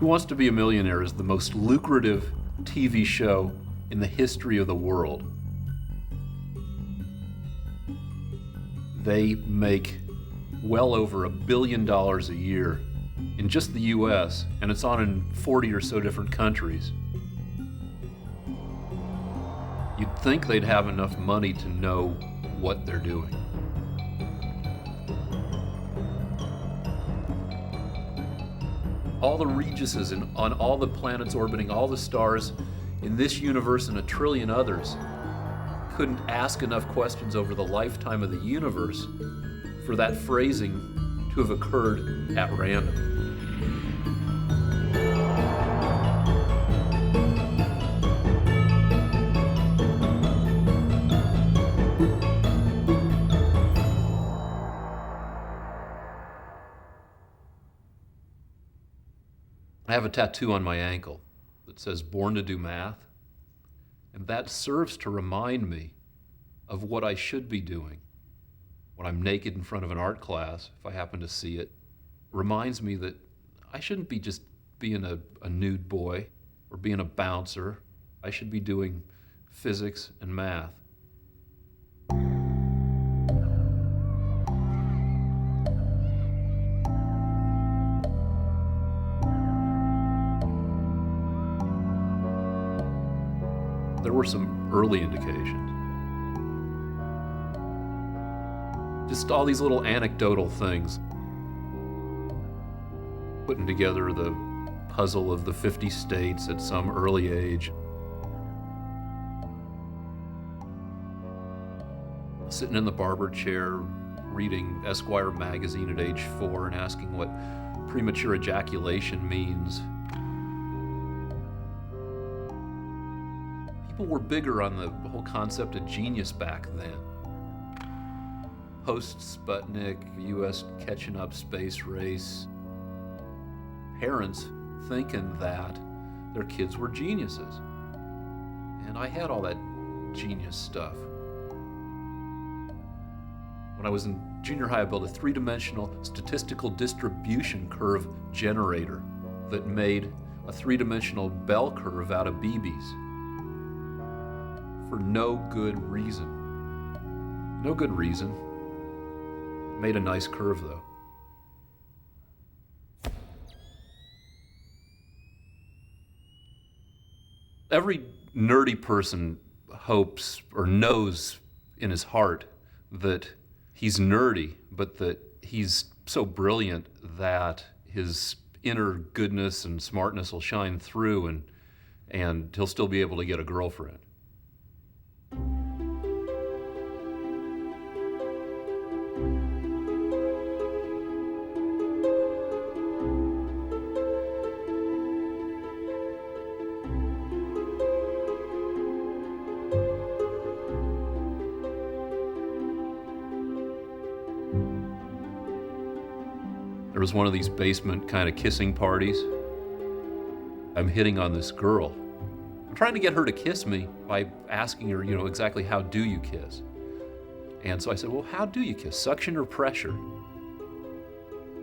Who Wants to Be a Millionaire is the most lucrative TV show in the history of the world. They make well over $1 billion a year in just the US, and it's on in 40 or so different countries. You'd think they'd have enough money to know what they're doing. All the Regises on all the planets orbiting all the stars in this universe and a trillion others couldn't ask enough questions over the lifetime of the universe for that phrasing to have occurred at random. I have a tattoo on my ankle that says "Born to Do Math," and that serves to remind me of what I should be doing when I'm naked in front of an art class, if I happen to see it. Reminds me that I shouldn't be just being a nude boy or being a bouncer. I should be doing physics and math. There were some early indications. Just all these little anecdotal things. Putting together the puzzle of the 50 states at some early age. Sitting in the barber chair, reading Esquire magazine at age 4 and asking what premature ejaculation means. People were bigger on the whole concept of genius back then. Post-Sputnik, US catching up space race. Parents thinking that their kids were geniuses. And I had all that genius stuff. When I was in junior high, I built a 3-dimensional statistical distribution curve generator that made a 3-dimensional bell curve out of BBs. For no good reason. No good reason. It made a nice curve, though. Every nerdy person hopes or knows in his heart that he's nerdy, but that he's so brilliant that his inner goodness and smartness will shine through and he'll still be able to get a girlfriend. There was one of these basement kind of kissing parties. I'm hitting on this girl. I'm trying to get her to kiss me by asking her, exactly how do you kiss? And so I said, well, how do you kiss? Suction or pressure?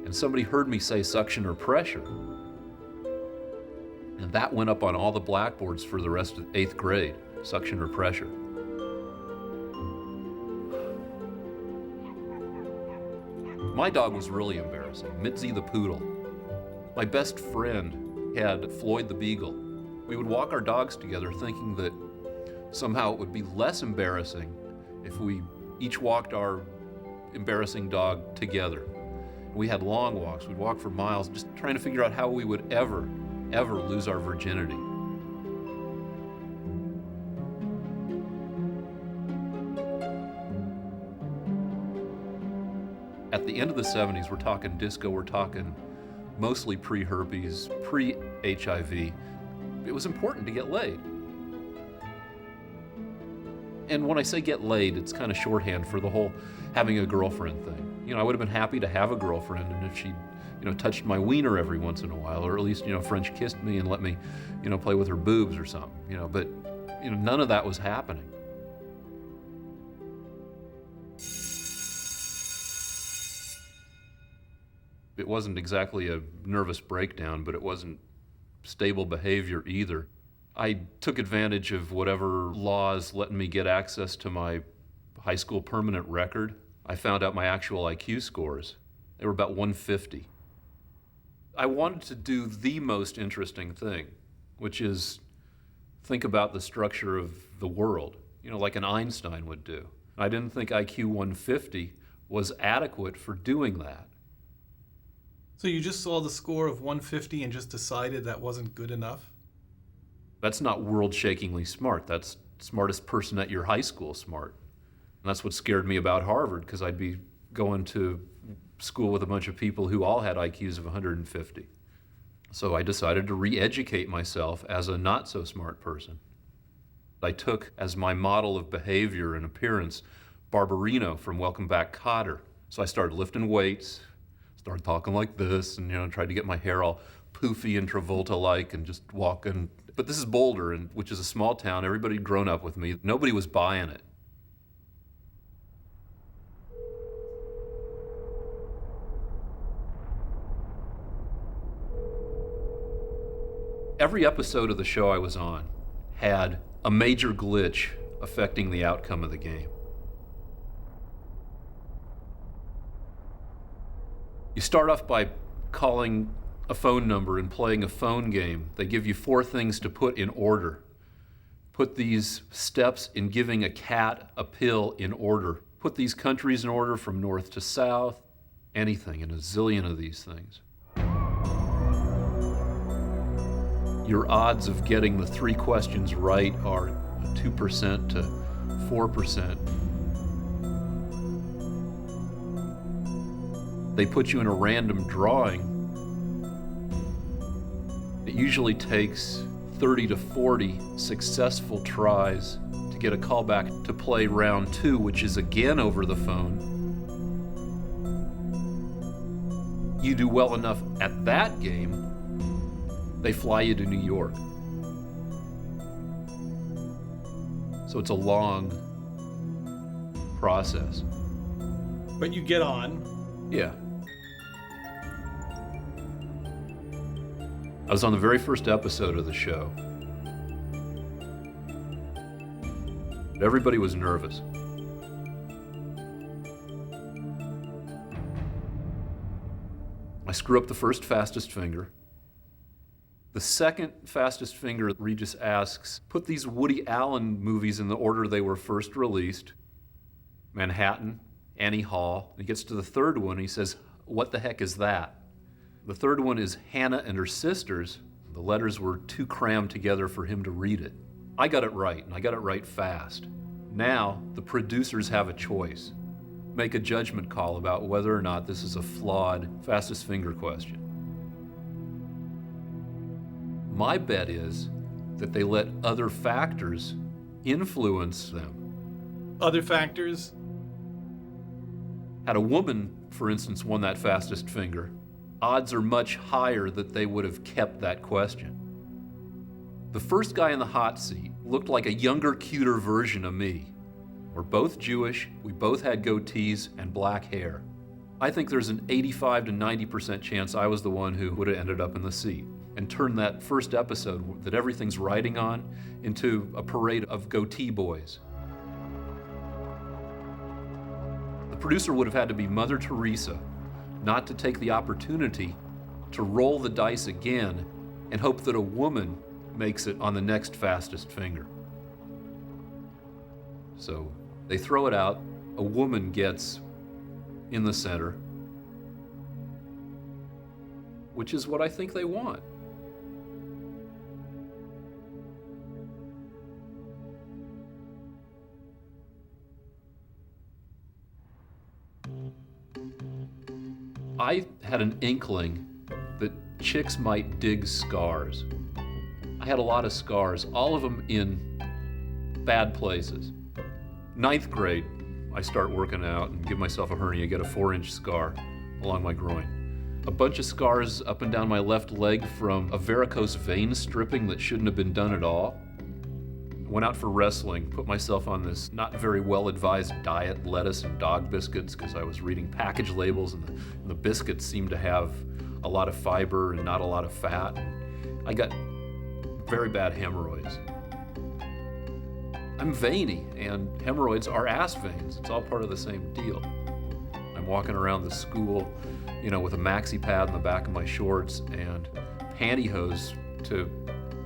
And somebody heard me say suction or pressure. And that went up on all the blackboards for the rest of 8th grade, suction or pressure. My dog was really embarrassing, Mitzi the poodle. My best friend had Floyd the beagle. We would walk our dogs together thinking that somehow it would be less embarrassing if we each walked our embarrassing dog together. We had long walks. We'd walk for miles just trying to figure out how we would ever lose our virginity. At the end of the 70s, we're talking disco, we're talking mostly pre-herpes, pre-HIV. It was important to get laid. And when I say get laid, it's kind of shorthand for the whole having a girlfriend thing. I would have been happy to have a girlfriend, and if she, touched my wiener every once in a while, or at least, French kissed me and let me, play with her boobs or something, but, none of that was happening. It wasn't exactly a nervous breakdown, but it wasn't stable behavior either. I took advantage of whatever laws letting me get access to my high school permanent record. I found out my actual IQ scores. They were about 150. I wanted to do the most interesting thing, which is think about the structure of the world, like an Einstein would do. I didn't think IQ 150 was adequate for doing that. So you just saw the score of 150 and just decided that wasn't good enough? That's not world-shakingly smart. That's smartest person at your high school smart. And that's what scared me about Harvard, because I'd be going to school with a bunch of people who all had IQs of 150. So I decided to re-educate myself as a not-so-smart person. I took as my model of behavior and appearance Barbarino from Welcome Back, Kotter. So I started lifting weights, started talking like this, and tried to get my hair all poofy and Travolta-like and just walking. But this is Boulder, which is a small town. Everybody had grown up with me. Nobody was buying it. Every episode of the show I was on had a major glitch affecting the outcome of the game. You start off by calling a phone number and playing a phone game. They give you 4 things to put in order. Put these steps in giving a cat a pill in order. Put these countries in order from north to south. Anything, and a zillion of these things. Your odds of getting the 3 questions right are 2% to 4%. They put you in a random drawing. It usually takes 30 to 40 successful tries to get a call back to play round 2, which is again over the phone. You do well enough at that game, they fly you to New York. So it's a long process. But you get on. Yeah. I was on the very first episode of the show. Everybody was nervous. I screw up the first fastest finger. The second fastest finger, Regis asks, put these Woody Allen movies in the order they were first released. Manhattan, Annie Hall. He gets to the third one, he says, what the heck is that? The third one is Hannah and Her Sisters. The letters were too crammed together for him to read it. I got it right, and I got it right fast. Now, the producers have a choice. Make a judgment call about whether or not this is a flawed fastest finger question. My bet is that they let other factors influence them. Other factors? Had a woman, for instance, won that fastest finger, odds are much higher that they would have kept that question. The first guy in the hot seat looked like a younger, cuter version of me. We're both Jewish, we both had goatees and black hair. I think there's an 85 to 90% chance I was the one who would have ended up in the seat and turned that first episode that everything's riding on into a parade of goatee boys. The producer would have had to be Mother Teresa not to take the opportunity to roll the dice again and hope that a woman makes it on the next fastest finger. So they throw it out, a woman gets in the center, which is what I think they want. I had an inkling that chicks might dig scars. I had a lot of scars, all of them in bad places. 9th grade, I start working out and give myself a hernia, get a 4-inch scar along my groin. A bunch of scars up and down my left leg from a varicose vein stripping that shouldn't have been done at all. Went out for wrestling, put myself on this not very well-advised diet, lettuce and dog biscuits, because I was reading package labels and the biscuits seemed to have a lot of fiber and not a lot of fat. I got very bad hemorrhoids. I'm veiny, and hemorrhoids are ass veins. It's all part of the same deal. I'm walking around the school, with a maxi pad in the back of my shorts and pantyhose to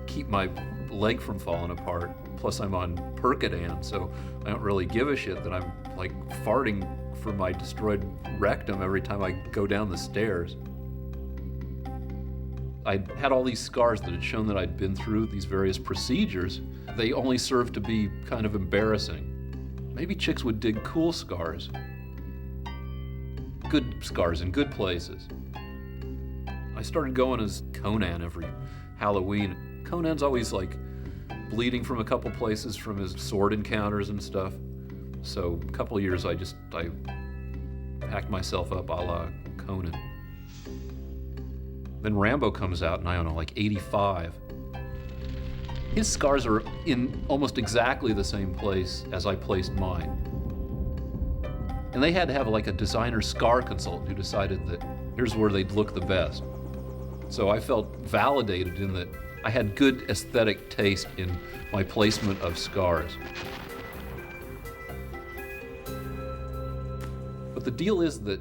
keep my leg from falling apart. Plus I'm on Percodan, so I don't really give a shit that I'm like farting from my destroyed rectum every time I go down the stairs. I had all these scars that had shown that I'd been through these various procedures. They only served to be kind of embarrassing. Maybe chicks would dig cool scars. Good scars in good places. I started going as Conan every Halloween. Conan's always like bleeding from a couple places from his sword encounters and stuff. So a couple years I packed myself up a la Conan. Then Rambo comes out in, I don't know, like 85. His scars are in almost exactly the same place as I placed mine. And they had to have like a designer scar consultant who decided that here's where they'd look the best. So I felt validated in that I had good aesthetic taste in my placement of scars. But the deal is that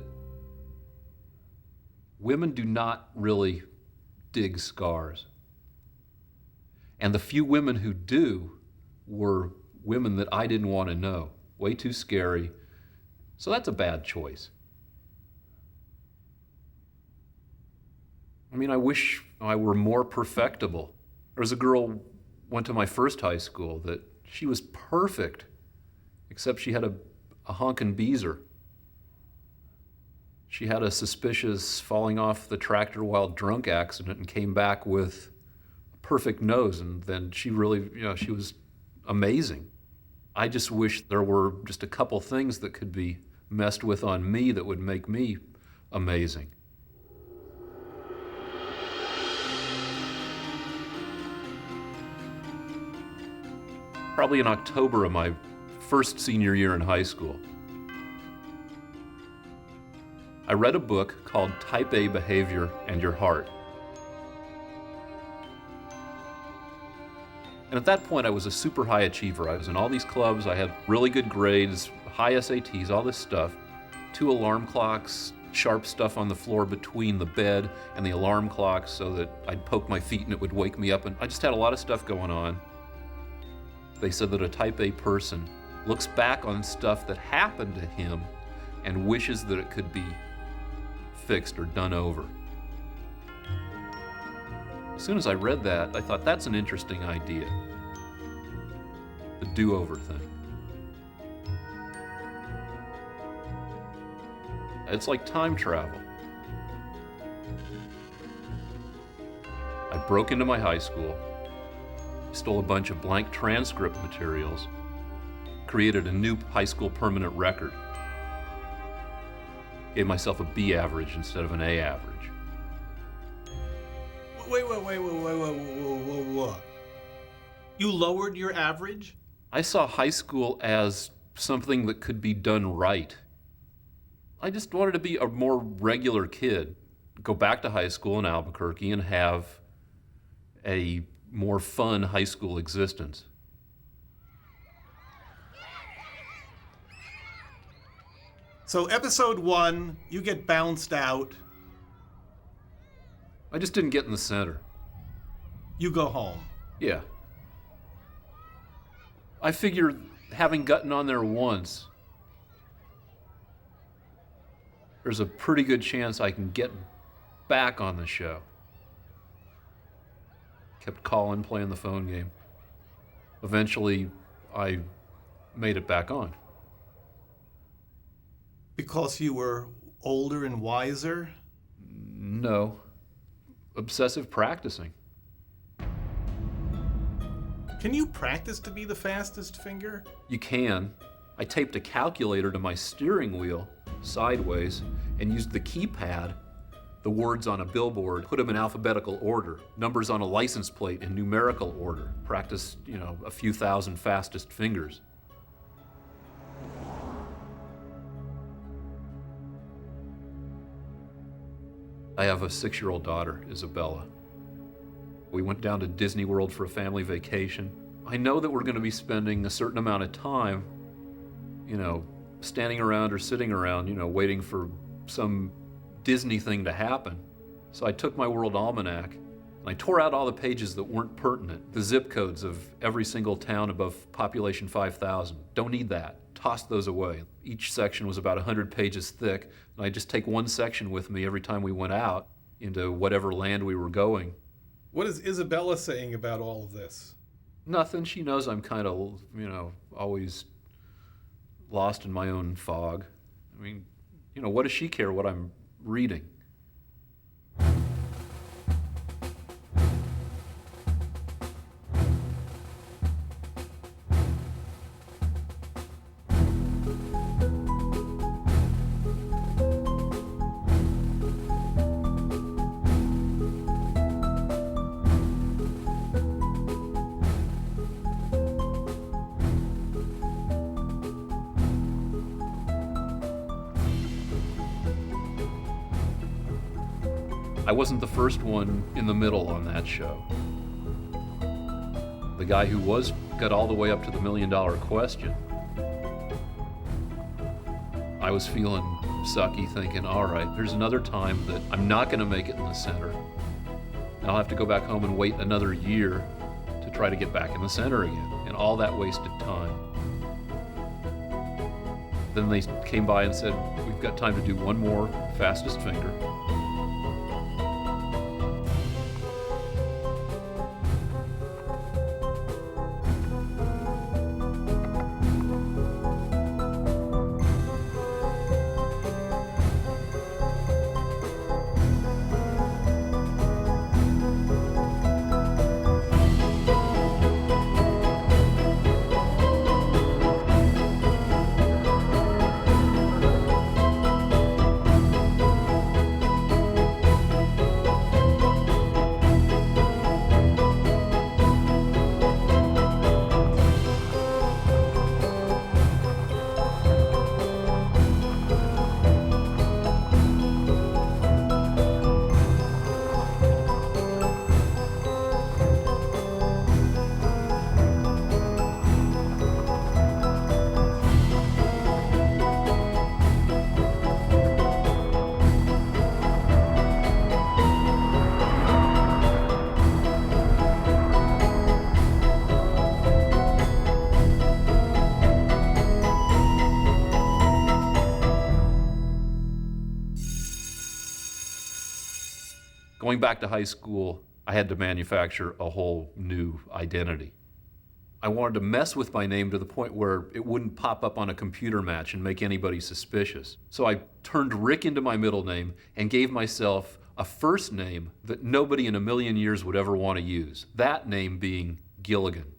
women do not really dig scars. And the few women who do were women that I didn't want to know. Way too scary. So that's a bad choice. I mean, I wish I were more perfectible. There was a girl went to my first high school that she was perfect, except she had a honkin' beezer. She had a suspicious falling off the tractor while drunk accident and came back with a perfect nose, and then she really, she was amazing. I just wish there were just a couple things that could be messed with on me that would make me amazing. Probably in October of my first senior year in high school, I read a book called Type A Behavior and Your Heart. And at that point, I was a super high achiever. I was in all these clubs, I had really good grades, high SATs, all this stuff. 2 alarm clocks, sharp stuff on the floor between the bed and the alarm clock so that I'd poke my feet and it would wake me up. And I just had a lot of stuff going on. They said that a Type A person looks back on stuff that happened to him and wishes that it could be fixed or done over. As soon as I read that, I thought that's an interesting idea. The do-over thing. It's like time travel. I broke into my high school, stole a bunch of blank transcript materials, created a new high school permanent record, gave myself a B average instead of an A average. Wait. You lowered your average? I saw high school as something that could be done right. I just wanted to be a more regular kid, go back to high school in Albuquerque and have a more fun high school existence. So episode 1, you get bounced out. I just didn't get in the center. You go home. Yeah. I figured having gotten on there once, there's a pretty good chance I can get back on the show. Kept calling, playing the phone game. Eventually, I made it back on. Because you were older and wiser? No. Obsessive practicing. Can you practice to be the fastest finger? You can. I taped a calculator to my steering wheel sideways and used the keypad, the words on a billboard, put them in alphabetical order, numbers on a license plate in numerical order. Practice, a few thousand fastest fingers. I have a 6-year-old daughter, Isabella. We went down to Disney World for a family vacation. I know that we're going to be spending a certain amount of time, standing around or sitting around, waiting for some Disney thing to happen. So I took my World Almanac and I tore out all the pages that weren't pertinent, the zip codes of every single town above population 5,000. Don't need that. Tossed those away. Each section was about 100 pages thick, and I'd just take one section with me every time we went out into whatever land we were going. What is Isabella saying about all of this? Nothing. She knows I'm kind of, always lost in my own fog. I mean, what does she care what I'm reading? I wasn't the first one in the middle on that show. The guy who got all the way up to the $1 million question. I was feeling sucky, thinking, all right, there's another time that I'm not going to make it in the center. And I'll have to go back home and wait another year to try to get back in the center again. And all that wasted time. Then they came by and said, we've got time to do one more fastest finger. Going back to high school, I had to manufacture a whole new identity. I wanted to mess with my name to the point where it wouldn't pop up on a computer match and make anybody suspicious. So I turned Rick into my middle name and gave myself a first name that nobody in a million years would ever want to use, that name being Gilligan.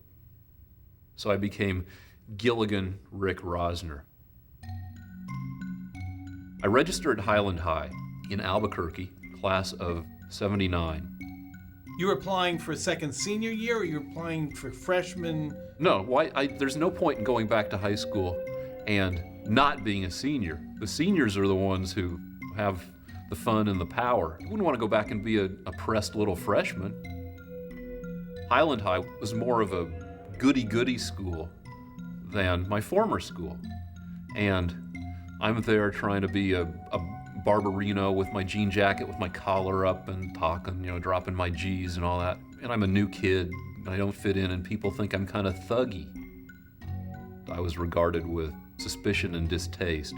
So I became Gilligan Rick Rosner. I registered Highland High in Albuquerque, class of 79. You were applying for a second senior year, or you were applying for freshman? No, there's no point in going back to high school and not being a senior. The seniors are the ones who have the fun and the power. You wouldn't want to go back and be a pressed little freshman. Highland High was more of a goody-goody school than my former school. And I'm there trying to be a Barbarino with my jean jacket with my collar up and talking, dropping my G's and all that. And I'm a new kid, and I don't fit in, and people think I'm kind of thuggy. I was regarded with suspicion and distaste.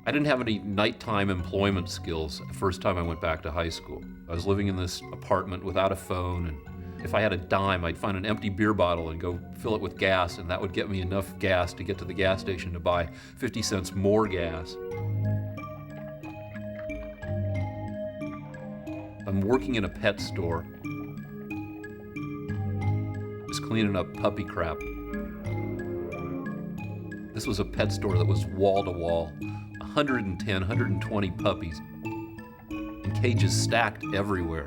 I didn't have any nighttime employment skills the first time I went back to high school. I was living in this apartment without a phone, and if I had a dime, I'd find an empty beer bottle and go fill it with gas, and that would get me enough gas to get to the gas station to buy 50 cents more gas. I'm working in a pet store, just cleaning up puppy crap. This was a pet store that was wall to wall, 110, 120 puppies, and cages stacked everywhere.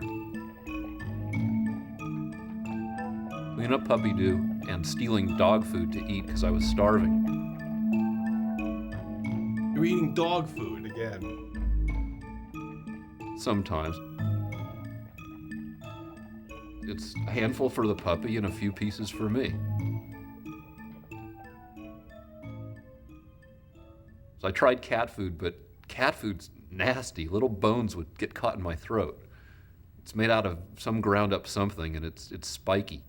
Cleaning up puppy doo and stealing dog food to eat because I was starving. You're eating dog food again. Sometimes. It's a handful for the puppy and a few pieces for me. So I tried cat food, but cat food's nasty. Little bones would get caught in my throat. It's made out of some ground up something, and it's spiky.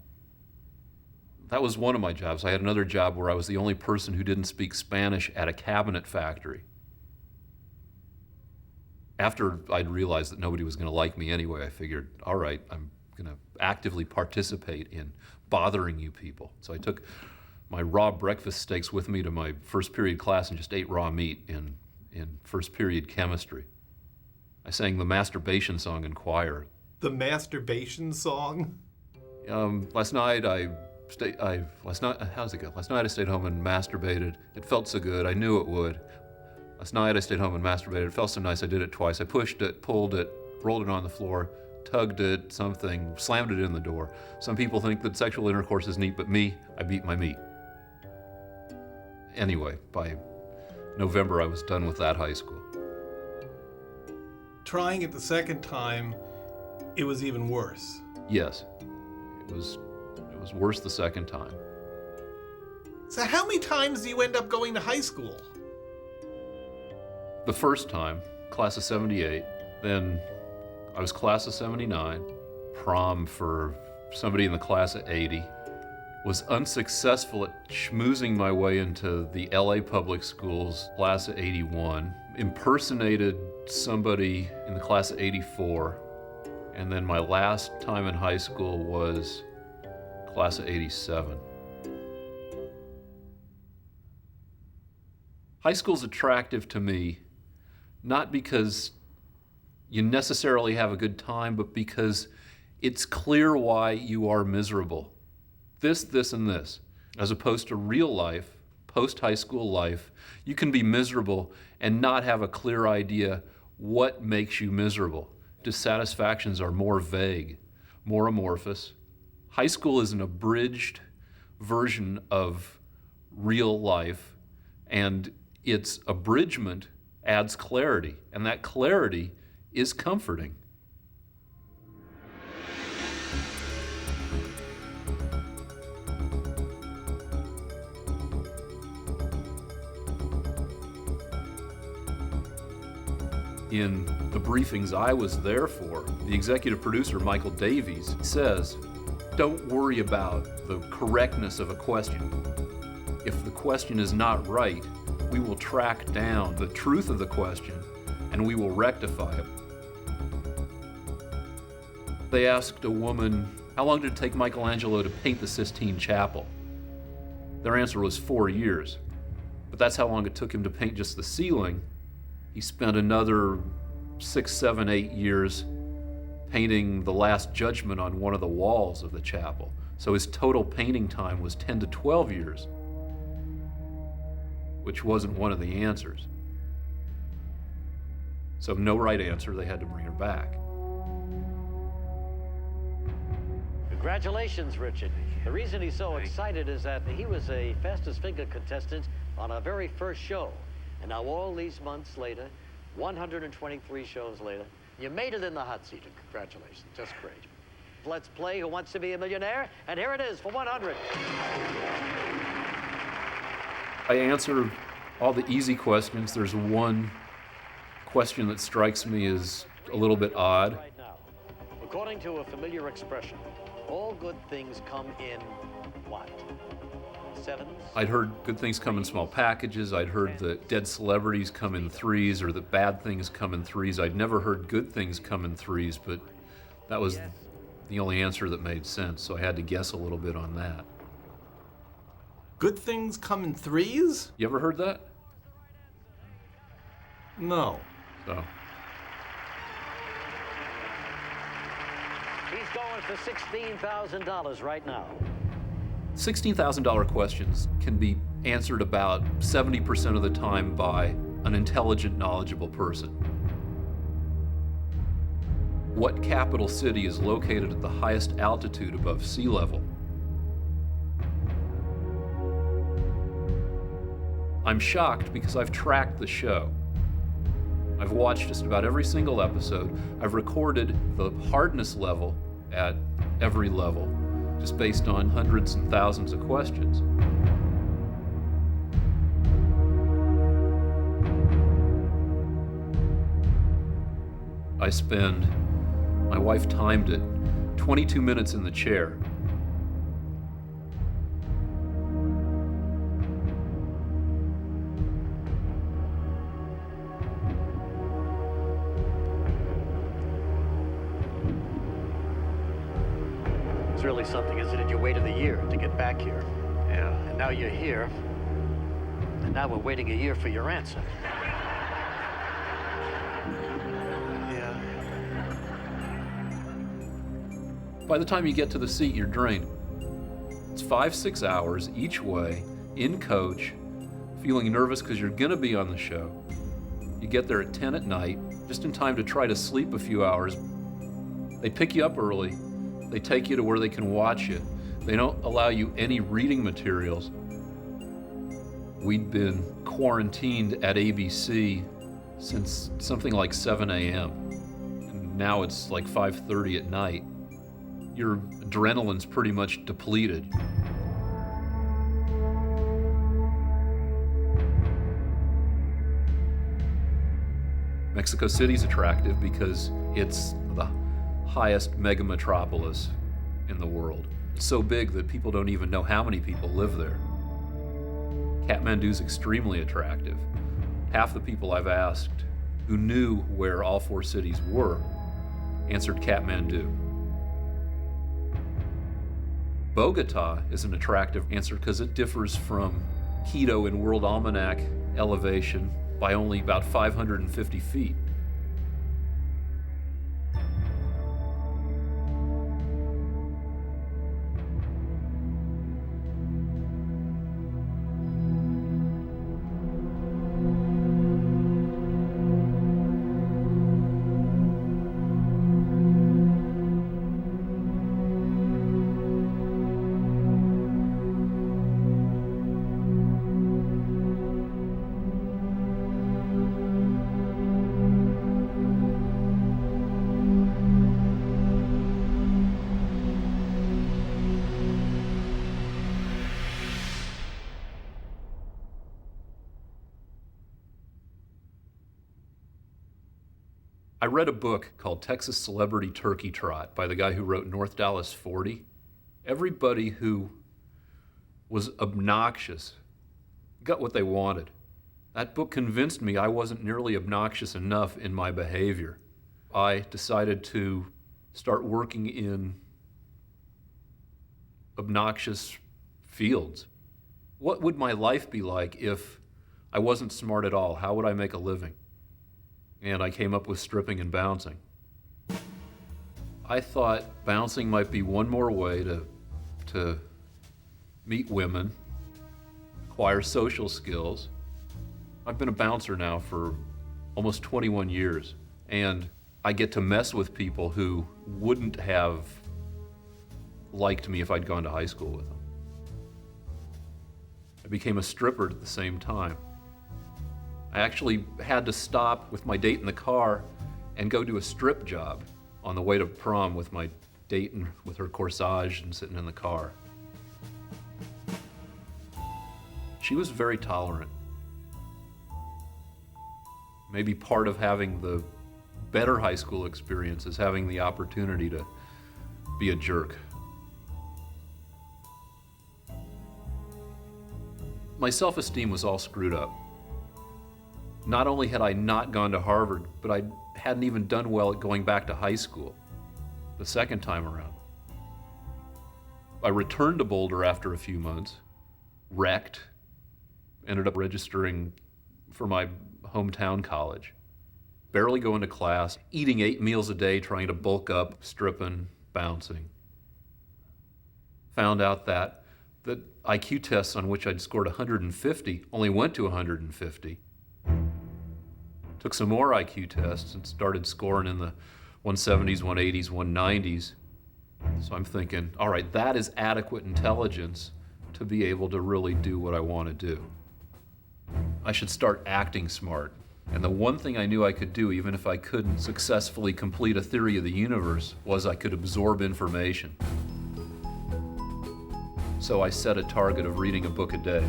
That was one of my jobs. I had another job where I was the only person who didn't speak Spanish at a cabinet factory. After I'd realized that nobody was going to like me anyway, I figured, all right, I'm going to actively participate in bothering you people. So I took my raw breakfast steaks with me to my first period class and just ate raw meat in first period chemistry. I sang the masturbation song in choir. The masturbation song? Last night I stayed home and masturbated. It felt so good, I knew it would. Last night I stayed home and masturbated. It felt so nice, I did it twice. I pushed it, pulled it, rolled it on the floor, tugged it, something, slammed it in the door. Some people think that sexual intercourse is neat, but me, I beat my meat. Anyway, by November I was done with that high school. Trying it the second time, it was even worse. Yes, it was worse the second time. So how many times do you end up going to high school? The first time, class of 78, then I was class of 79, prom for somebody in the class of 80, was unsuccessful at schmoozing my way into the LA public schools class of 81, impersonated somebody in the class of 84, and then my last time in high school was class of 87. High school's attractive to me, not because you necessarily have a good time, but because it's clear why you are miserable. This, and this. As opposed to real life, post-high school life, you can be miserable and not have a clear idea what makes you miserable. Dissatisfactions are more vague, more amorphous. High school is an abridged version of real life, and its abridgment adds clarity, and that clarity is comforting. In the briefings I was there for, the executive producer, Michael Davies, says, don't worry about the correctness of a question. If the question is not right, we will track down the truth of the question and we will rectify it. They asked a woman, how long did it take Michelangelo to paint the Sistine Chapel? Their answer was 4 years, but that's how long it took him to paint just the ceiling. He spent another 6, 7, 8 years painting the Last Judgment on one of the walls of the chapel. So his total painting time was 10 to 12 years, which wasn't one of the answers. So no right answer, they had to bring her back. Congratulations, Richard. The reason he's so excited is that he was a fastest finger contestant on our very first show. And now all these months later, 123 shows later, you made it in the hot seat. Congratulations, just great. Let's play Who Wants to Be a Millionaire? And here it is for 100. I answer all the easy questions. There's one question that strikes me as a little bit odd. Right now, according to a familiar expression, all good things come in what? Sevens? I'd heard good things come in small packages. I'd heard that dead celebrities come in threes, or that bad things come in threes. I'd never heard good things come in threes, but that was the only answer that made sense, so I had to guess a little bit on that. Good things come in threes? You ever heard that? No. So. He's going for $16,000 right now. $16,000 questions can be answered about 70% of the time by an intelligent, knowledgeable person. What capital city is located at the highest altitude above sea level? I'm shocked because I've tracked the show. I've watched just about every single episode. I've recorded the hardness level at every level, just based on hundreds and thousands of questions. I spend, my wife timed it, 22 minutes in the chair. It's really something, isn't it? You waited a year to get back here. Yeah. And now you're here. And now we're waiting a year for your answer. Yeah. By the time you get to the seat, you're drained. It's 5-6 hours each way, in coach, feeling nervous because you're gonna be on the show. You get there at 10 at night, just in time to try to sleep a few hours. They pick you up early. They take you to where they can watch you. They don't allow you any reading materials. We'd been quarantined at ABC since something like 7 a.m. And now it's like 5:30 at night. Your adrenaline's pretty much depleted. Mexico City's attractive because it's the highest mega metropolis in the world. It's so big that people don't even know how many people live there. Kathmandu's extremely attractive. Half the people I've asked who knew where all 4 cities were answered Kathmandu. Bogota is an attractive answer because it differs from Quito in World Almanac elevation by only about 550 feet. I read a book called Texas Celebrity Turkey Trot by the guy who wrote North Dallas 40. Everybody who was obnoxious got what they wanted. That book convinced me I wasn't nearly obnoxious enough in my behavior. I decided to start working in obnoxious fields. What would my life be like if I wasn't smart at all? How would I make a living? And I came up with stripping and bouncing. I thought bouncing might be one more way to meet women, acquire social skills. I've been a bouncer now for almost 21 years, and I get to mess with people who wouldn't have liked me if I'd gone to high school with them. I became a stripper at the same time. I actually had to stop with my date in the car and go do a strip job on the way to prom with my date and with her corsage and sitting in the car. She was very tolerant. Maybe part of having the better high school experience is having the opportunity to be a jerk. My self-esteem was all screwed up. Not only had I not gone to Harvard, but I hadn't even done well at going back to high school the second time around. I returned to Boulder after a few months, wrecked, ended up registering for my hometown college, barely going to class, eating 8 meals a day, trying to bulk up, stripping, bouncing. Found out that the IQ tests on which I'd scored 150 only went to 150. Took some more IQ tests and started scoring in the 170s, 180s, 190s. So I'm thinking, all right, that is adequate intelligence to be able to really do what I want to do. I should start acting smart. And the one thing I knew I could do, even if I couldn't successfully complete a theory of the universe, was I could absorb information. So I set a target of reading a book a day.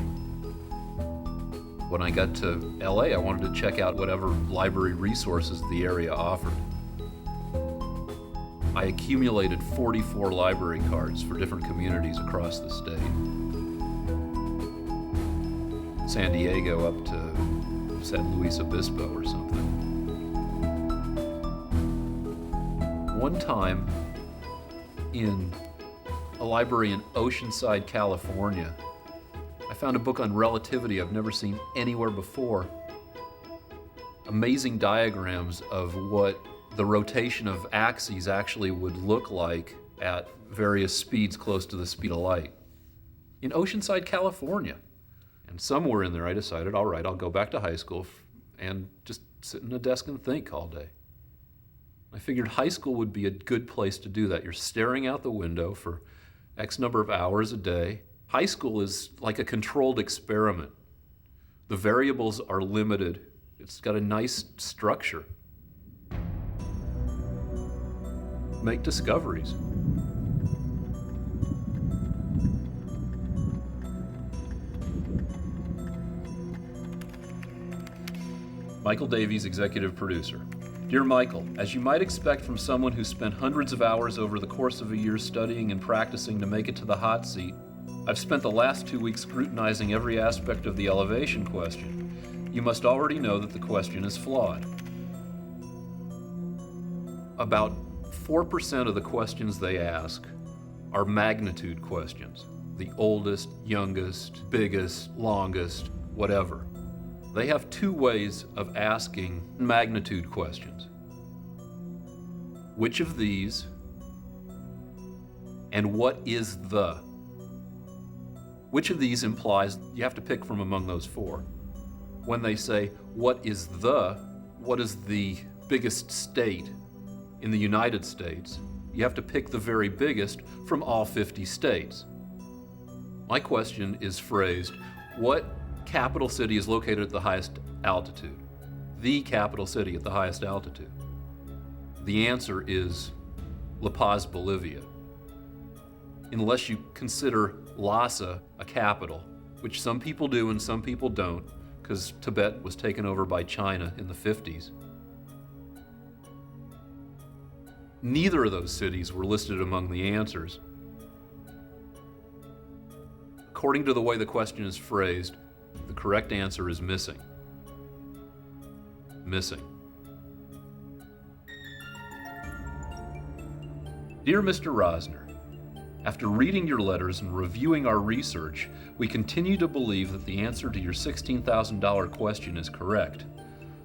When I got to LA, I wanted to check out whatever library resources the area offered. I accumulated 44 library cards for different communities across the state. San Diego up to San Luis Obispo or something. One time in a library in Oceanside, California, I found a book on relativity I've never seen anywhere before. Amazing diagrams of what the rotation of axes actually would look like at various speeds close to the speed of light. In Oceanside, California. And somewhere in there I decided, all right, I'll go back to high school and just sit in a desk and think all day. I figured high school would be a good place to do that. You're staring out the window for X number of hours a day. High school is like a controlled experiment. The variables are limited. It's got a nice structure. Make discoveries. Michael Davies, executive producer. Dear Michael, as you might expect from someone who spent hundreds of hours over the course of a year studying and practicing to make it to the hot seat, I've spent the last 2 weeks scrutinizing every aspect of the elevation question. You must already know that the question is flawed. About 4% of the questions they ask are magnitude questions. The oldest, youngest, biggest, longest, whatever. They have two ways of asking magnitude questions. Which of these and what is the? Which of these implies you have to pick from among those four. When they say, what is the biggest state in the United States, you have to pick the very biggest from all 50 states. My question is phrased, what capital city is located at the highest altitude? The capital city at the highest altitude. The answer is La Paz, Bolivia. Unless you consider Lhasa a capital, which some people do and some people don't, because Tibet was taken over by China in the 50s. Neither of those cities were listed among the answers. According to the way the question is phrased, the correct answer is missing. Missing. Dear Mr. Rosner, after reading your letters and reviewing our research, we continue to believe that the answer to your $16,000 question is correct.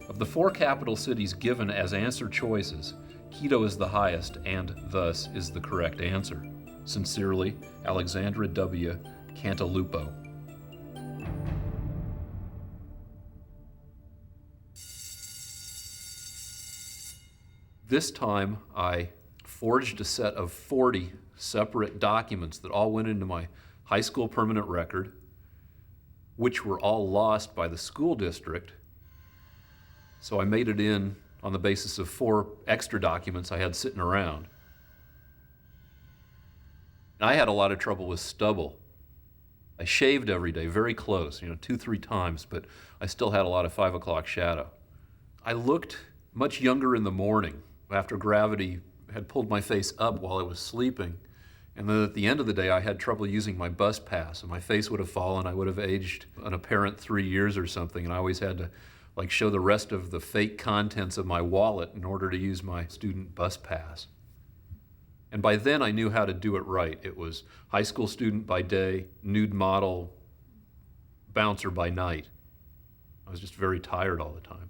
Of the four capital cities given as answer choices, Quito is the highest and thus is the correct answer. Sincerely, Alexandra W. Cantalupo. This time I forged a set of 40 separate documents that all went into my high school permanent record, which were all lost by the school district. So I made it in on the basis of 4 extra documents I had sitting around. And I had a lot of trouble with stubble. I shaved every day, very close, 2-3 times, but I still had a lot of 5 o'clock shadow. I looked much younger in the morning after gravity had pulled my face up while I was sleeping. And then at the end of the day, I had trouble using my bus pass, and my face would have fallen. I would have aged an apparent 3 years or something, and I always had to show the rest of the fake contents of my wallet in order to use my student bus pass. And by then I knew how to do it right. It was high school student by day, nude model, bouncer by night. I was just very tired all the time.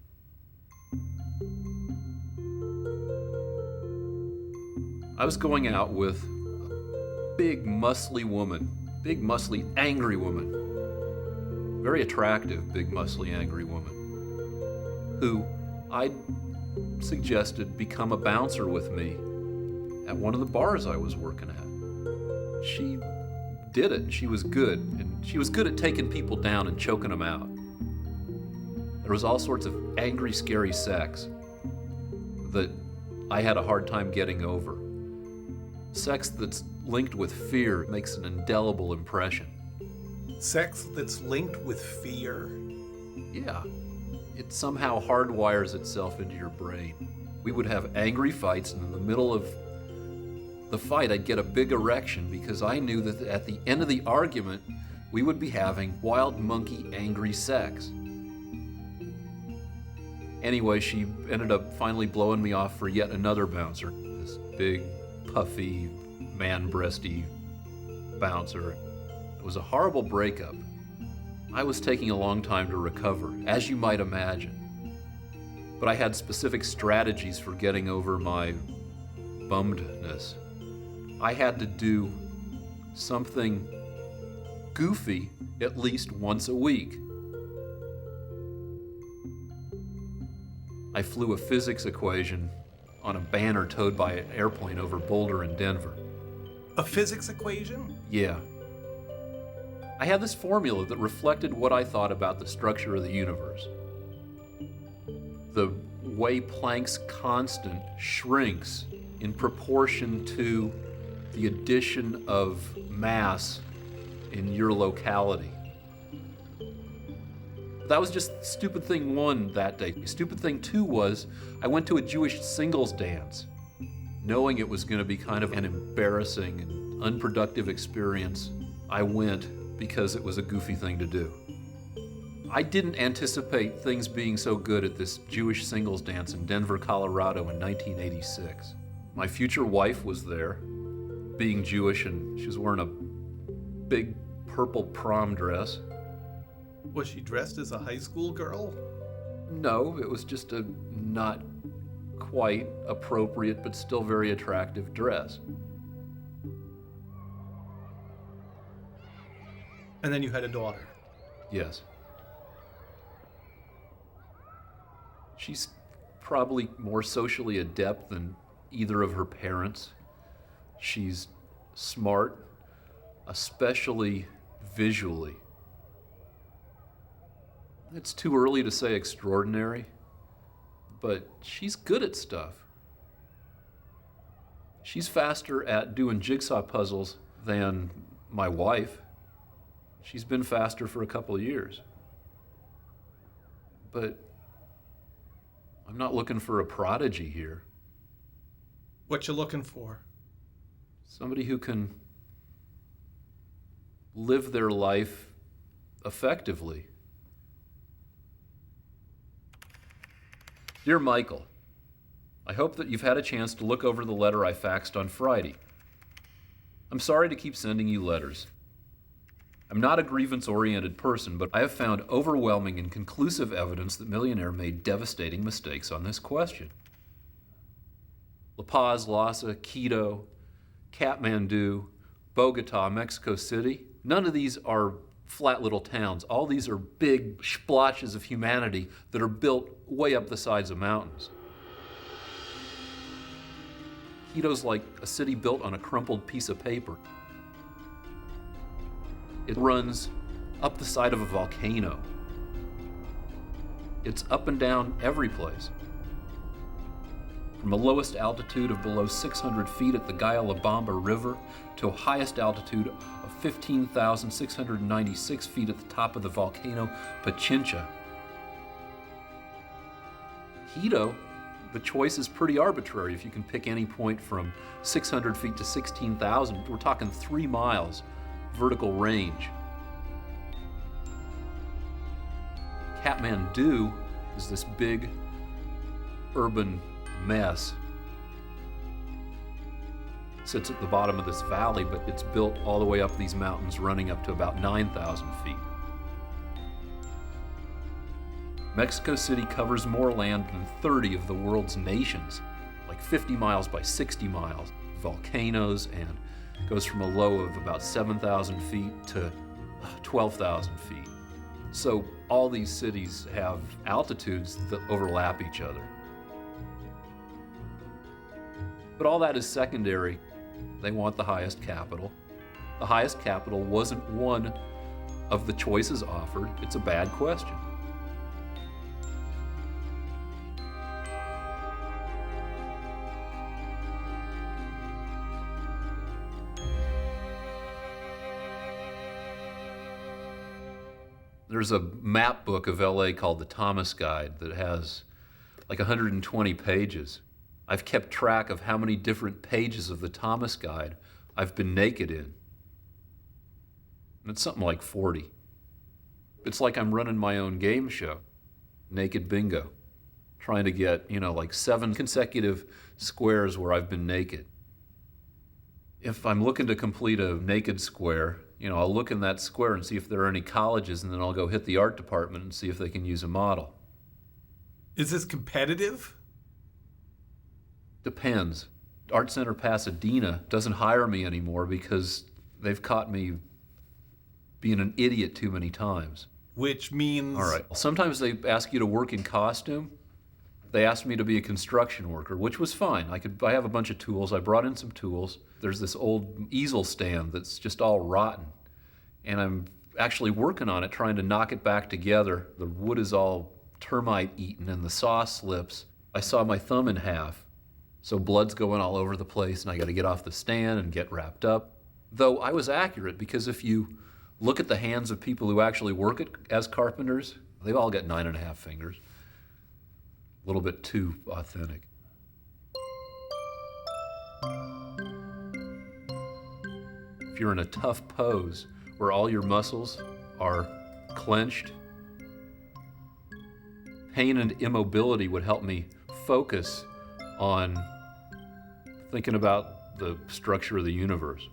I was going out with a big, muscly woman, big, muscly, angry woman. Very attractive, big, muscly, angry woman, who I suggested become a bouncer with me at one of the bars I was working at. She did it, and she was good. And she was good at taking people down and choking them out. There was all sorts of angry, scary sex that I had a hard time getting over. Sex that's linked with fear makes an indelible impression. Sex that's linked with fear? Yeah, it somehow hardwires itself into your brain. We would have angry fights, and in the middle of the fight, I'd get a big erection because I knew that at the end of the argument, we would be having wild monkey angry sex. Anyway, she ended up finally blowing me off for yet another bouncer. This big, puffy, man-breasty bouncer. It was a horrible breakup. I was taking a long time to recover, as you might imagine. But I had specific strategies for getting over my bummedness. I had to do something goofy at least once a week. I flew a physics equation on a banner towed by an airplane over Boulder in Denver. A physics equation? Yeah. I had this formula that reflected what I thought about the structure of the universe. The way Planck's constant shrinks in proportion to the addition of mass in your locality. That was just stupid thing one that day. Stupid thing two was I went to a Jewish singles dance, knowing it was going to be kind of an embarrassing and unproductive experience. I went because it was a goofy thing to do. I didn't anticipate things being so good at this Jewish singles dance in Denver, Colorado in 1986. My future wife was there, being Jewish, and she was wearing a big purple prom dress. Was she dressed as a high school girl? No, it was just a not quite appropriate but still very attractive dress. And then you had a daughter. Yes. She's probably more socially adept than either of her parents. She's smart, especially visually. It's too early to say extraordinary, but she's good at stuff. She's faster at doing jigsaw puzzles than my wife. She's been faster for a couple of years. But I'm not looking for a prodigy here. What you looking for? Somebody who can live their life effectively. Dear Michael, I hope that you've had a chance to look over the letter I faxed on Friday. I'm sorry to keep sending you letters. I'm not a grievance-oriented person, but I have found overwhelming and conclusive evidence that Millionaire made devastating mistakes on this question. La Paz, Lhasa, Quito, Kathmandu, Bogota, Mexico City, none of these are flat little towns. All these are big splotches of humanity that are built way up the sides of mountains. Quito's like a city built on a crumpled piece of paper. It runs up the side of a volcano. It's up and down every place. From a lowest altitude of below 600 feet at the Guayalabamba River to a highest altitude of 15,696 feet at the top of the volcano Pichincha. Quito, the choice is pretty arbitrary. If you can pick any point from 600 feet to 16,000, we're talking 3 miles vertical range. Kathmandu is this big urban mess. It sits at the bottom of this valley, but it's built all the way up these mountains, running up to about 9,000 feet. Mexico City covers more land than 30 of the world's nations, like 50 miles by 60 miles, volcanoes, and goes from a low of about 7,000 feet to 12,000 feet. So all these cities have altitudes that overlap each other. But all that is secondary. They want the highest capital. The highest capital wasn't one of the choices offered. It's a bad question. There's a map book of LA called the Thomas Guide that has like 120 pages. I've kept track of how many different pages of the Thomas Guide I've been naked in. And it's something like 40. It's like I'm running my own game show, Naked Bingo, trying to get, like 7 consecutive squares where I've been naked. If I'm looking to complete a naked square, I'll look in that square and see if there are any colleges, and then I'll go hit the art department and see if they can use a model. Is this competitive? Depends. Art Center Pasadena doesn't hire me anymore because they've caught me being an idiot too many times. Which means... All right. Sometimes they ask you to work in costume. They asked me to be a construction worker, which was fine. I have a bunch of tools. I brought in some tools. There's this old easel stand that's just all rotten. And I'm actually working on it, trying to knock it back together. The wood is all termite eaten and the saw slips. I saw my thumb in half. So blood's going all over the place and I got to get off the stand and get wrapped up. Though I was accurate, because if you look at the hands of people who actually work as carpenters, they've all got 9.5 fingers. A little bit too authentic. If you're in a tough pose where all your muscles are clenched, pain and immobility would help me focus on thinking about the structure of the universe.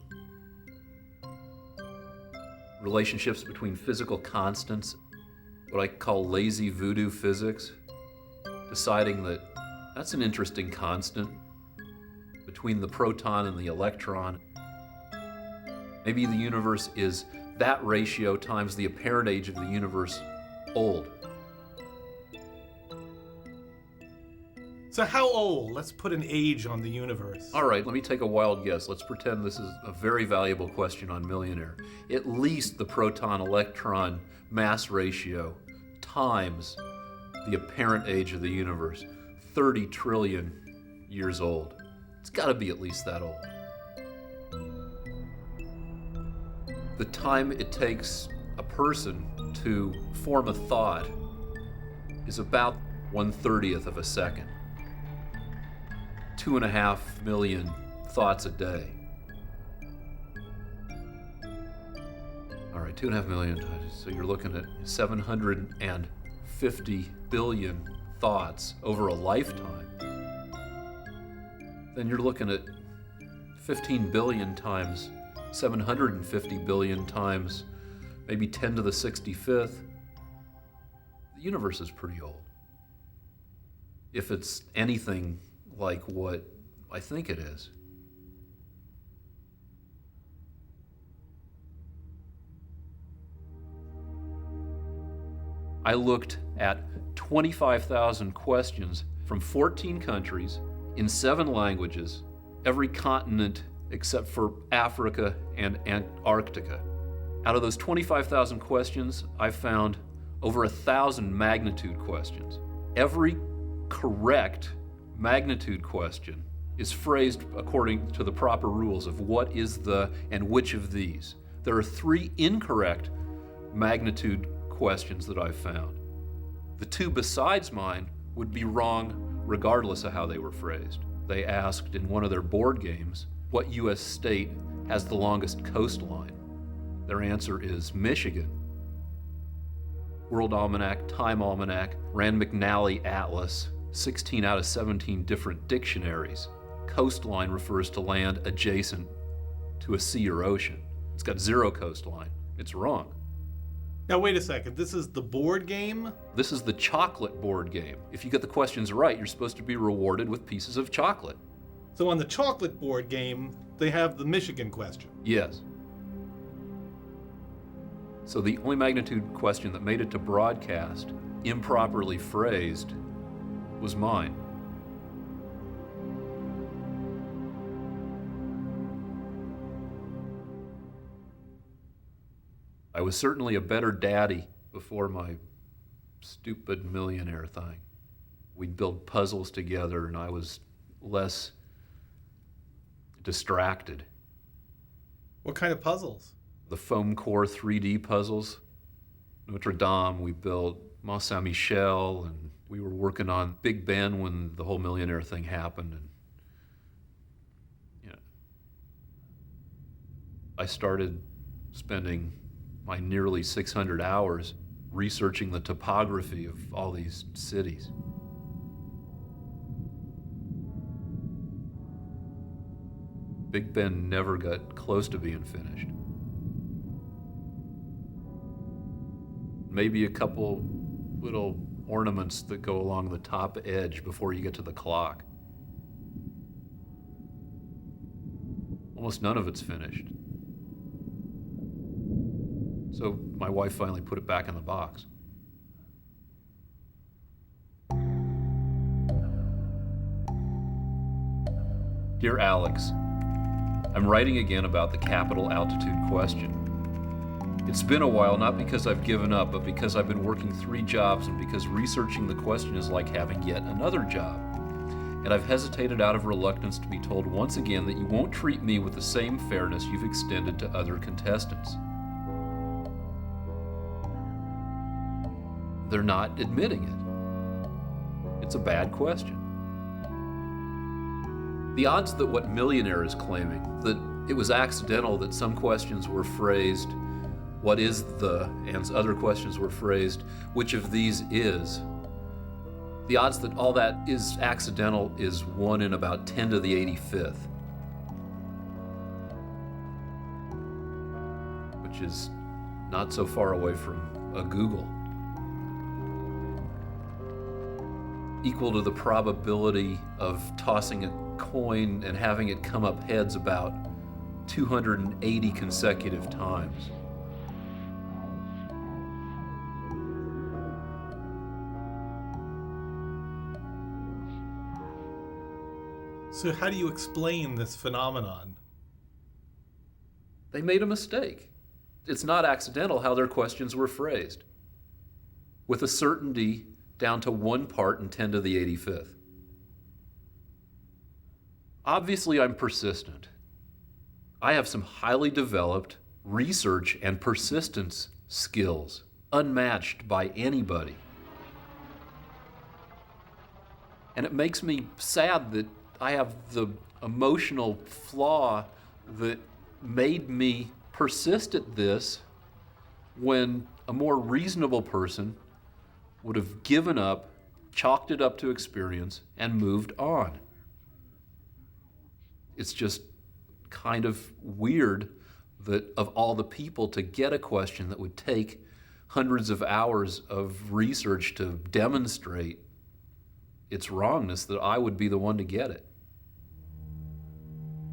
Relationships between physical constants, what I call lazy voodoo physics, deciding that that's an interesting constant between the proton and the electron. Maybe the universe is that ratio times the apparent age of the universe old. So how old? Let's put an age on the universe. All right, let me take a wild guess. Let's pretend this is a very valuable question on Millionaire. At least the proton-electron mass ratio times the apparent age of the universe, 30 trillion years old. It's got to be at least that old. The time it takes a person to form a thought is about 1/30th of a second. 2.5 million thoughts a day. All right, 2.5 million times. So you're looking at 750 billion thoughts over a lifetime. Then you're looking at 15 billion times 750 billion times maybe 10 to the 65th. The universe is pretty old. If it's anything like what I think it is. I looked at 25,000 questions from 14 countries in 7 languages, every continent except for Africa and Antarctica. Out of those 25,000 questions, I found over 1,000 magnitude questions. Every correct magnitude question is phrased according to the proper rules of what is the and which of these. There are 3 incorrect magnitude questions that I've found. The 2 besides mine would be wrong regardless of how they were phrased. They asked in one of their board games, what U.S. state has the longest coastline? Their answer is Michigan. World Almanac, Time Almanac, Rand McNally Atlas, 16 out of 17 different dictionaries. Coastline refers to land adjacent to a sea or ocean. It's got 0 coastline. It's wrong. Now wait a second, this is the board game? This is the chocolate board game. If you get the questions right, you're supposed to be rewarded with pieces of chocolate. So on the chocolate board game, they have the Michigan question. Yes. So the only magnitude question that made it to broadcast, improperly phrased, was mine. I was certainly a better daddy before my stupid Millionaire thing. We'd build puzzles together and I was less distracted. What kind of puzzles? The foam core 3D puzzles. Notre Dame, we built Mont Saint-Michel, and we were working on Big Ben when the whole Millionaire thing happened. And I started spending my nearly 600 hours researching the topography of all these cities. Big Ben never got close to being finished. Maybe a couple little ornaments that go along the top edge before you get to the clock. Almost none of it's finished. So my wife finally put it back in the box. Dear Alex, I'm writing again about the capital altitude question. It's been a while, not because I've given up, but because I've been working 3 jobs and because researching the question is like having yet another job. And I've hesitated out of reluctance to be told once again that you won't treat me with the same fairness you've extended to other contestants. They're not admitting it. It's a bad question. The odds that what Millionaire is claiming, that it was accidental that some questions were phrased, what is the, and other questions were phrased, which of these is, the odds that all that is accidental is 1 in about 10 to the 85th. Which is not so far away from a Google. Equal to the probability of tossing a coin and having it come up heads about 280 consecutive times. So how do you explain this phenomenon? They made a mistake. It's not accidental how their questions were phrased. With a certainty down to 1 part in 10 to the 85th. Obviously, I'm persistent. I have some highly developed research and persistence skills, unmatched by anybody. And it makes me sad that I have the emotional flaw that made me persist at this when a more reasonable person would have given up, chalked it up to experience, and moved on. It's just kind of weird that of all the people to get a question that would take hundreds of hours of research to demonstrate its wrongness, that I would be the one to get it.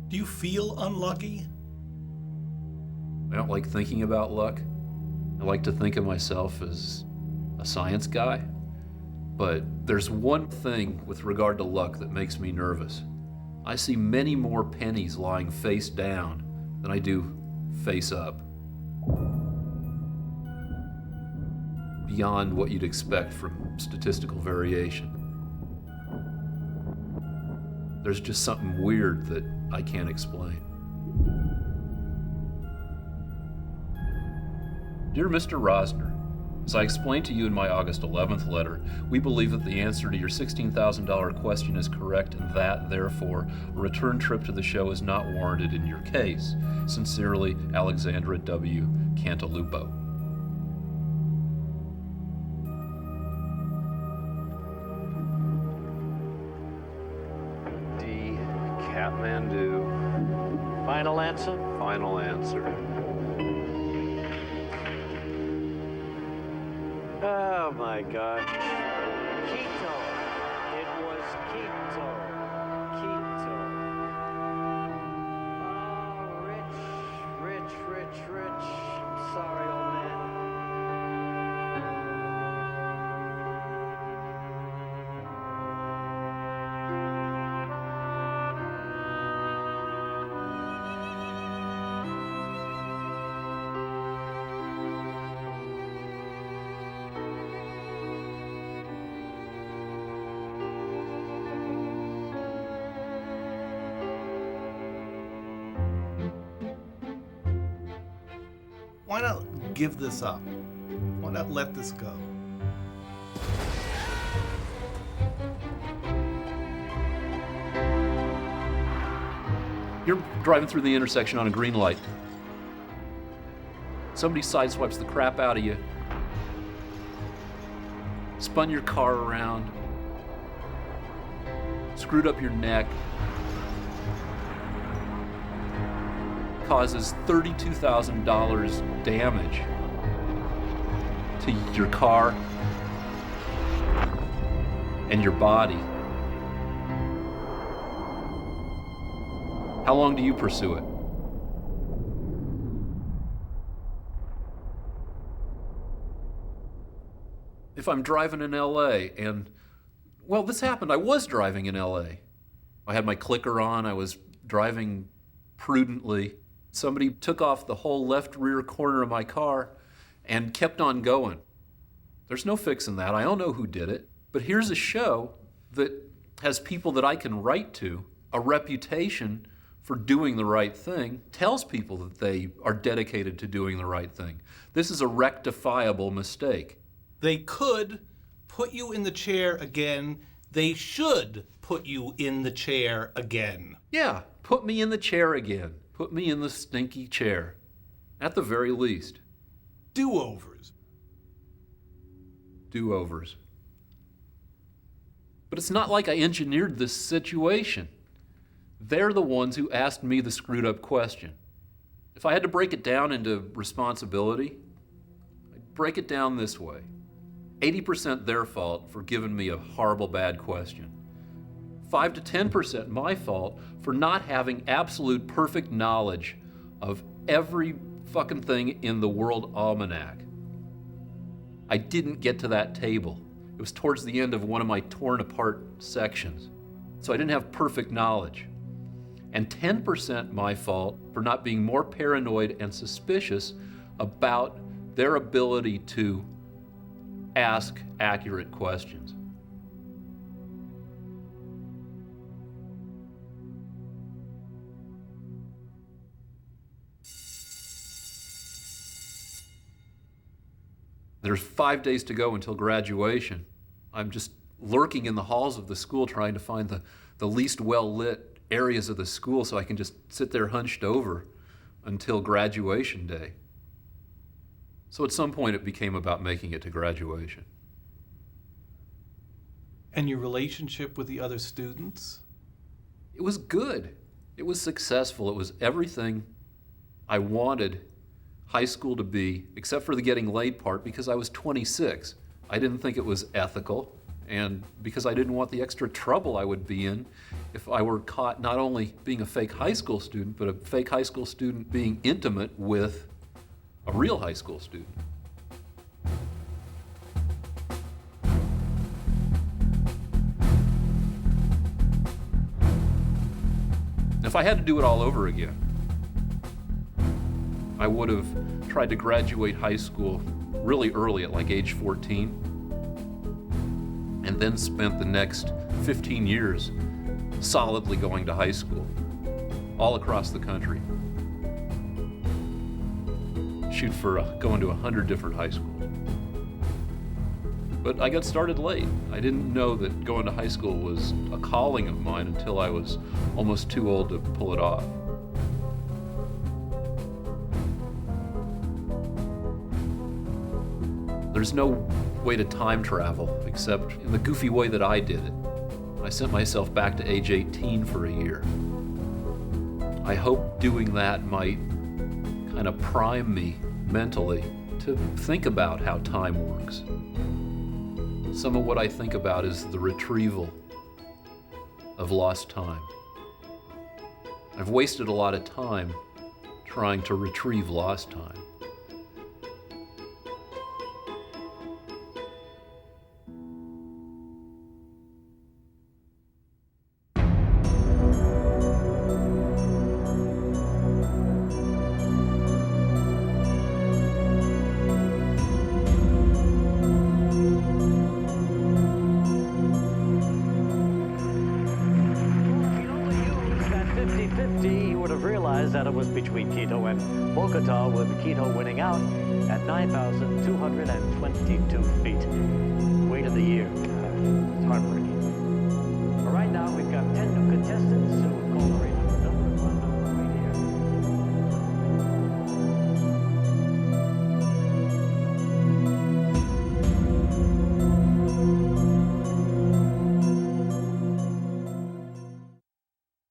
Do you feel unlucky? I don't like thinking about luck. I like to think of myself as a science guy. But there's one thing with regard to luck that makes me nervous. I see many more pennies lying face down than I do face up. Beyond what you'd expect from statistical variation. There's just something weird that I can't explain. Dear Mr. Rosner, as I explained to you in my August 11th letter, we believe that the answer to your $16,000 question is correct and that, therefore, a return trip to the show is not warranted in your case. Sincerely, Alexandra W. Cantalupo. D. Kathmandu. Final answer? Final answer. Oh my God. Quito. It was Quito. Quito. Oh, Rich. I'm sorry, old man. Why not give this up? Why not let this go? You're driving through the intersection on a green light. Somebody sideswipes the crap out of you. Spun your car around. Screwed up your neck. Causes $32,000 damage to your car and your body. How long do you pursue it? If I'm driving in LA and, well, this happened. I was driving in LA. I had my clicker on. I was driving prudently. Somebody took off the whole left rear corner of my car and kept on going. There's no fixing that. I don't know who did it. But here's a show that has people that I can write to, a reputation for doing the right thing, tells people that they are dedicated to doing the right thing. This is a rectifiable mistake. They could put you in the chair again. They should put you in the chair again. Yeah, put me in the chair again. Put me in the stinky chair. At the very least. Do-overs. Do-overs. But it's not like I engineered this situation. They're the ones who asked me the screwed up question. If I had to break it down into responsibility, I'd break it down this way. 80% their fault for giving me a horrible bad question. 5 to 10% my fault for not having absolute perfect knowledge of every fucking thing in the World Almanac. I didn't get to that table. It was towards the end of one of my torn apart sections. So I didn't have perfect knowledge. And 10% my fault for not being more paranoid and suspicious about their ability to ask accurate questions. There's 5 days to go until graduation. I'm just lurking in the halls of the school trying to find the least well-lit areas of the school so I can just sit there hunched over until graduation day. So at some point it became about making it to graduation. And your relationship with the other students? It was good. It was successful. It was everything I wanted high school to be, except for the getting laid part, because I was 26. I didn't think it was ethical, and because I didn't want the extra trouble I would be in if I were caught not only being a fake high school student, but a fake high school student being intimate with a real high school student. If I had to do it all over again, I would have tried to graduate high school really early at like age 14, and then spent the next 15 years solidly going to high school, all across the country. Shoot for going to 100 different high schools. But I got started late. I didn't know that going to high school was a calling of mine until I was almost too old to pull it off. There's no way to time travel except in the goofy way that I did it. I sent myself back to age 18 for a year. I hope doing that might kind of prime me mentally to think about how time works. Some of what I think about is the retrieval of lost time. I've wasted a lot of time trying to retrieve lost time. have realized that it was between Quito and Bogota, with Quito winning out at 9,222 feet. Wait in the year. It's hard to